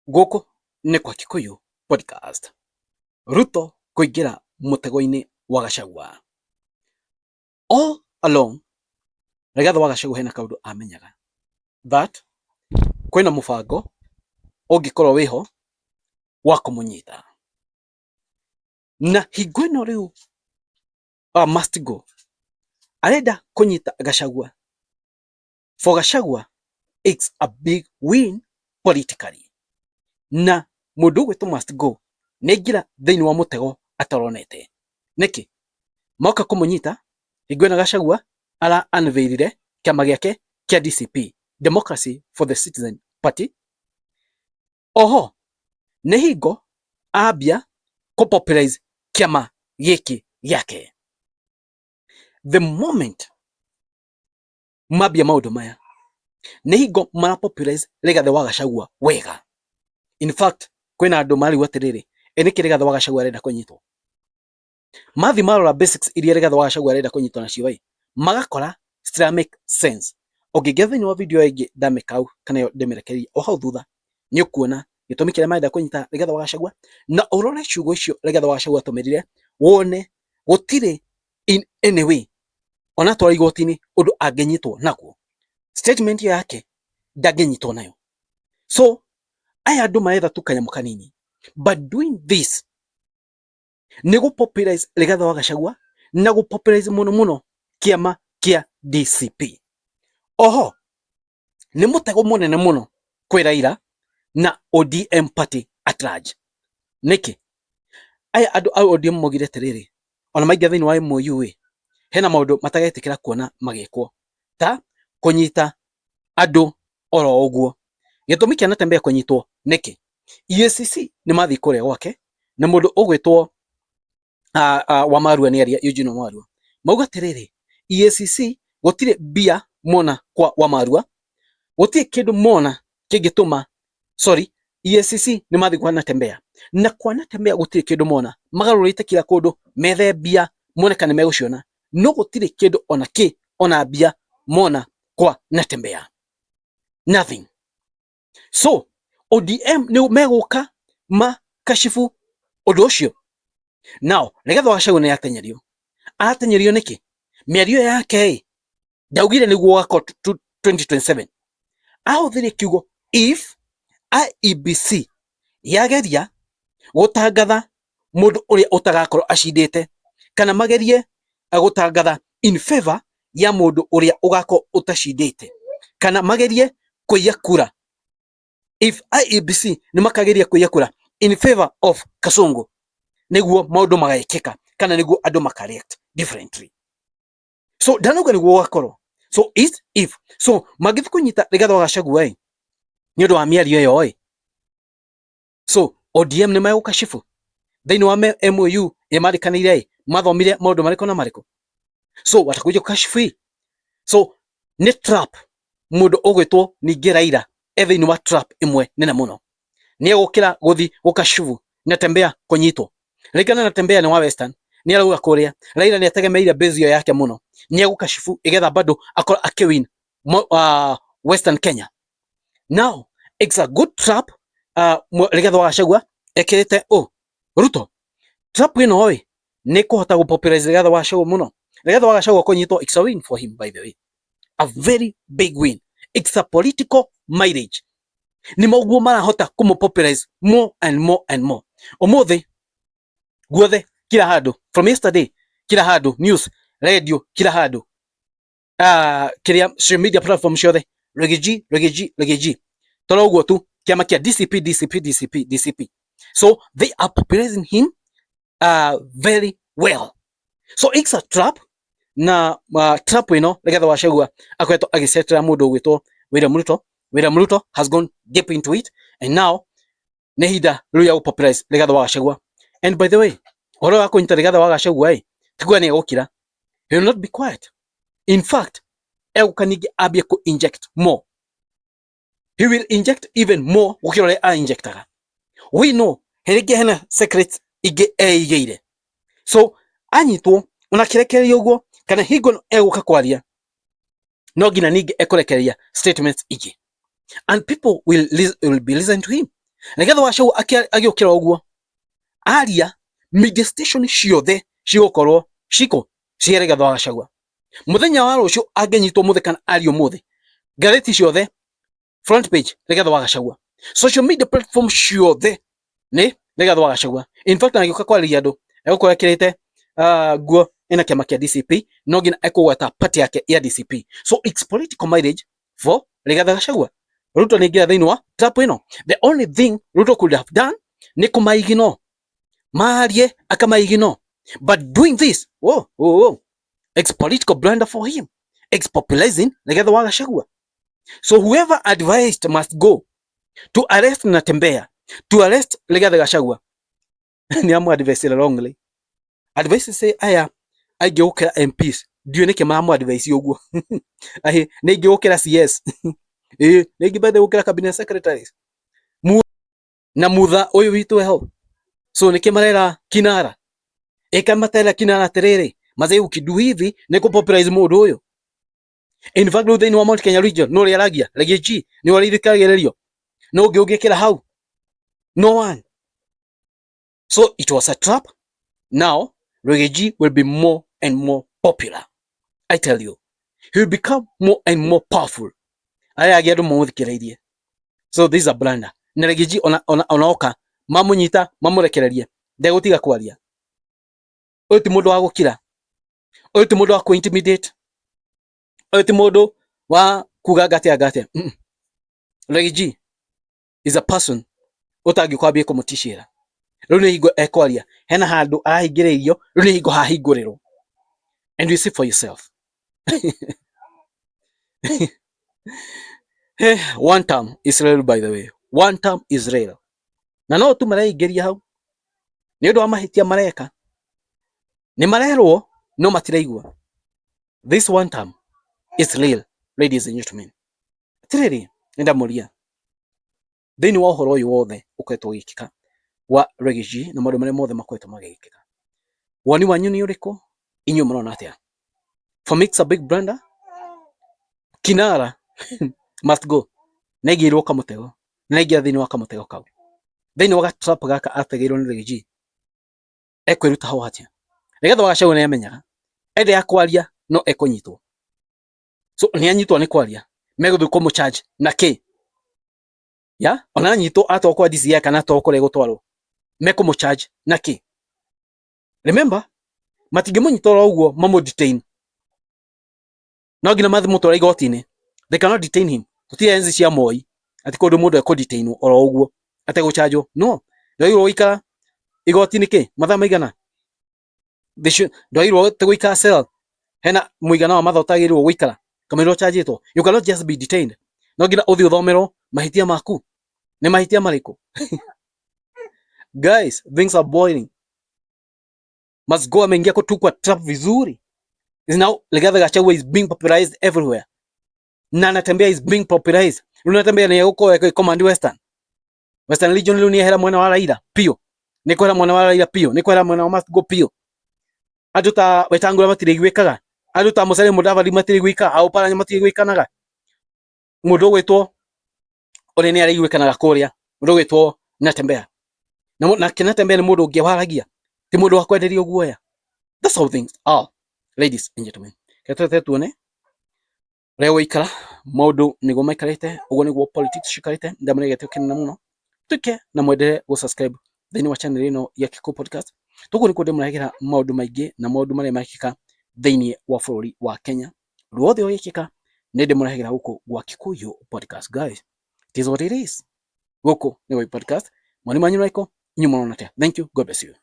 Gũkũ nĩ kwa Kikuyu podcast. Ruto kũingĩra mũtego-inĩ wa Gachagua. All along Rigathi wa Gachagua hena kaũndũ amenyaga that kwĩna mũbango ũngĩkorwo wĩho wa kũmũnyita, na hingo ĩno rĩu must go arenda kũnyita Gachagua. For Gachagua it's a big win politically, na mũndũ ũgwĩtwo must go nĩaingĩra thĩinĩ wa mũtego ataronete. Nĩkĩ moka kũmũnyita hingo ĩno Gachagua ara unveilire kĩama gĩake kĩa DCP, Democracy for the Citizen Party. Oho nĩ hingo ambia kũpopularize kĩama gĩkĩ gĩake. The moment mambia maũndũ maya nĩ hingo marapopularize Rigathi wa Gachagua wega. In fact kwĩna andũ marĩu atĩrĩrĩ, nĩkĩ Rigathi wa Gachagua arenda kũnyitwo? Mathi marora basics iria Rigathi wa Gachagua arenda kũnyitwo nacio magakora still make sense. Ũngĩingĩra thĩinĩ wa video ĩngĩ ndamĩka hau kana ndĩmĩrekererie o hau thutha, nĩ ũkuona gĩtũmi kĩrĩa marenda kũnyita Rigathi wa Gachagua, na ũrore ciugo icio Rigathi wa Gachagua atũmĩrire, wone gũtirĩ in any way ona twara igoti-inĩ ũndũ angĩnyitwo naguo. Statement yake ndangĩnyitwo nayo. So aya andũ maretha tu kanyamũ kanini, but doing this nĩ gũpopularize Rigathi wa Gachagua na gũpopularize mũno mũno kĩama kĩa DCP. Oho nĩ mũtego mũnene mũno kwĩ Raila na ODM party at large. Nĩkĩ aya andũ a ODM maugire atĩrĩrĩ, ona maingĩ thĩinĩ wa MOU hena maũndũ matagetĩkĩra kuona magĩkwo, ta kũnyita andũ oro ũguo. Gĩtũmi kĩa Natembeya kũnyitwo nĩkĩ? EACC nĩ mathiĩ kũrĩa gwake na mũndũ ũgwĩtwo Wamarua nĩ aria, Eugene Wamarua, mauga atĩrĩrĩ, EACC gũtirĩ mbia mona kwa Wamarua, gũtirĩ kĩndũ mona kĩngĩtũma, sorry, EACC nĩ mathiĩ kwa Natembeya, na kwa Natembeya gũtirĩ kĩndũ mona, magarũrĩte kila kũndũ methe mbia mone kana megũciona, no gũtirĩ kĩndũ ona kĩ ona mbia mona kwa Natembeya, nothing. So ODM nĩ megũka makashifu ũndũ ũcio. Now Rigathi wa Gachagua nĩ atenyerio. Atenyerio nĩkĩ? Mĩario yake ndaugire nĩguo gũgakorwo 2027. Ahũthĩre kiugo if IEBC yageria gũtangatha mũndũ ũrĩa ũtagakorwo acindĩte, kana magerie gũtangatha in favor ya mũndũ ũrĩa ũgakorwo ũtacindĩte, kana magerie kũiya kura. If IEBC nĩ makageria kũiya kura in favor of Kasongo, nĩguo maũndũ magekĩka, kana nĩguo andũ makareact differently. So ndanauga nĩguo gũgakorwo. So if so magĩthiĩ kũnyita Rigathi wa Gachagua nĩ ũndũ wa mĩario ĩyo so ODM nĩ megũkashifu thĩinĩ wa MOU ĩmarĩkanĩire mathomire maũndũ marĩkũ na marĩkũ. So watakuja kukashifu. So nĩ trap mũndũ ũgwĩtwo ningĩ Raila thĩinĩ wa trap ĩmwe nene mũno. Nĩ egũkĩra gũthiĩ gũkashifu Natembeya kũnyitwo. Rĩngana Natembeya nĩ wa Western, nĩ arauga kũrĩa Raila nĩ ategemeire base ĩyo yake mũno, nĩ egũkashifu igetha bado akorwo akĩwin Western Kenya. Now it's a good trap. Rigathi wa Gachagua ekĩrĩte Ruto trap ĩno nĩ kũhota gũpopularize Rigathi wa Gachagua mũno. Rigathi wa Gachagua kũnyitwo, it's a win for him, by the way, a very big win. It's a political mileage. Nĩ moguo marahota kũmũpopularize more and more and more. Ũmũthĩ guothe kila handũ, from yesterday kila handũ, news, radio, kila handũ, kĩrĩa social media platform ciothe Rigiji toro ũguo tu kĩama kĩa DCP. So they are popularizing him very well. So it's a trap, na trap ĩno Rigathi wa Gachagua akoretwo agĩcetera mũndũ ũgwĩtwo William Ruto has gone deep into it, and now nĩ hinda rĩu ya gũpopularize Rigathi wa Gachagua. And by the way, ũhoro wa kũnyita Rigathi wa Gachagua tiguo nĩ egũkira. He will not be quiet. In fact, egũka ningĩ ambie inject more. He will inject even more gũkĩra ũrĩa injectaga. We know rĩngĩ hena secrets ingĩ eigĩire. So anyitwo ona kĩrekererio ũguo kana hingo egũka kwaria, no nginya ningĩ ekũrekereria statements ingĩ, and people will be listening to him. Rigathi wa Gachagua agiukira uguo aria media station ciothe cigokorwo ciko cia Rigathi wa Gachagua. Muthenya wa rucio angenyitwo muthekana ario muthe ngatheti ciothe front page Rigathi wa Gachagua. Social media platform ciothe ni Rigathi wa Gachagua. In fact nagiuka kwariria andu egukora ekirite guo ina kiama kia DCP no ngina ekugweta party yake ya DCP. So it's political mileage for Rigathi wa Gachagua. Ruto ni ngira thiini wa trap ino. The only thing Ruto could have done ni kumaigino marie akamaigino, but doing this it's political blunder for him. It's popularizing Rigathi wa Gachagua. So whoever advised must go to arrest Natembeya, to arrest Rigathi wa Gachagua ni amu advise wrongly. Advice say aya aigukira MPs dio nike mamu advice yoguo ahi nigukira CS nigibade gukira cabinet secretaries na mutha uyu witu eho. So nike marera Kinara ekamatera Kinara terere maze ukidu hivi niko popularize mundu uyu. In fact no thini wa Mount Kenya region no riaragia Reggie ni warithikagiririo no ngigukira hau no one. So it was a trap. Now Reggie will be more and more popular. I tell you, he will become more and more powerful. Aya agiadu mumuthikiririe. So this is a blunder. Na Reggie onaoka mamunyita mamurekererie ndegutiga kwaria. Uyu ti mundu wa gukira, uyu ti mundu wa ku intimidate, uyu ti mundu wa kuga agate. Reggie is a person utangikwambia kumutishira. Riu ni hingo ekwaria hena handu ahingiririo, riu ni hingo hahingũrĩrwo. And you see for yourself. One term Israel, by the way. One term Israel. Na no tu maraingĩria hau ni undu wa mahitia mareka. Ni marerwo no matiraigua. This one term is real, ladies and gentlemen. Tiriri ndamuria thini wa uhoro uyu wothe uketwo gikika wa Reggie na maundu maria mothe makwetwo magikika. Woni wanyu ni uriku? Inyu murona atia? For me it's a big blunder. Kinara must go. Negirwo kamutego. Negira thini wa kamutego kau. Thini wa trap gaka ategirwo ni Reggie. Ekwiruta hau atia? Rigathi wa Gachagua ni amenyaga ende ya kwaria no ekunyitwo. So ni anyitwo ni kwaria meguthu ko charge na ki ya ona nyitwo atokwa DCI kana atokore gutwarwo meko charge na ki. Remember matingimunyitwo uguo mamu detain no ngina mathimu twara igoti-ini. They cannot detain him. Tuti enzi cia Moi ati kundu mundu eko detain oro uguo ate go charge no ndio uikara igoti-ini ki mathaa maigana. Ndio te guikara cell hena muigana wa mathaa utagirwo guikara kamero charge to. You cannot just be detained. No ngina uthi uthomero mahitia maku ni mahitia mariku. Guys, things are boiling. Must go ameingia kutukwa trap vizuri. Is now Rigathi Gachagua is being popularized everywhere. Na Natembeya is being popularized. Natembeya ni uko command Western Region luni hera mwana wa Raila pio. Niko hera mwana wa Raila pio. Niko hera mwana wa Must Go pio. Aduta Wetangula matiri gwikaga. Aduta Musalia Mudavadi matiri gwika au Paranya matiri gwikanaga. Mundu gwetwo ole ni ari gwikanaga kuria. Mundu gwetwo Natembeya. Na Natembeya ni mundu ngiwaragia. Ti mundu wa kwenderio guoya. That's how things are, ladies and gentlemen. Ketete tuone leo ikara maundu nigo maikarite ugo niguo politics shikarite ndamuregete ukenena muno tuke na mwendere go subscribe thini wa channel ino ya Kikuyu Podcast. Tuko niko ndimuragira maundu maingi na maundu maria makika thini wa bururi wa Kenya ruothe oyikika ni ndimuragira guku gwa Kikuyu Podcast. Guys, it is what it is. Guku ni wa podcast mwani manyu naiko nyuma. Thank you, God bless you.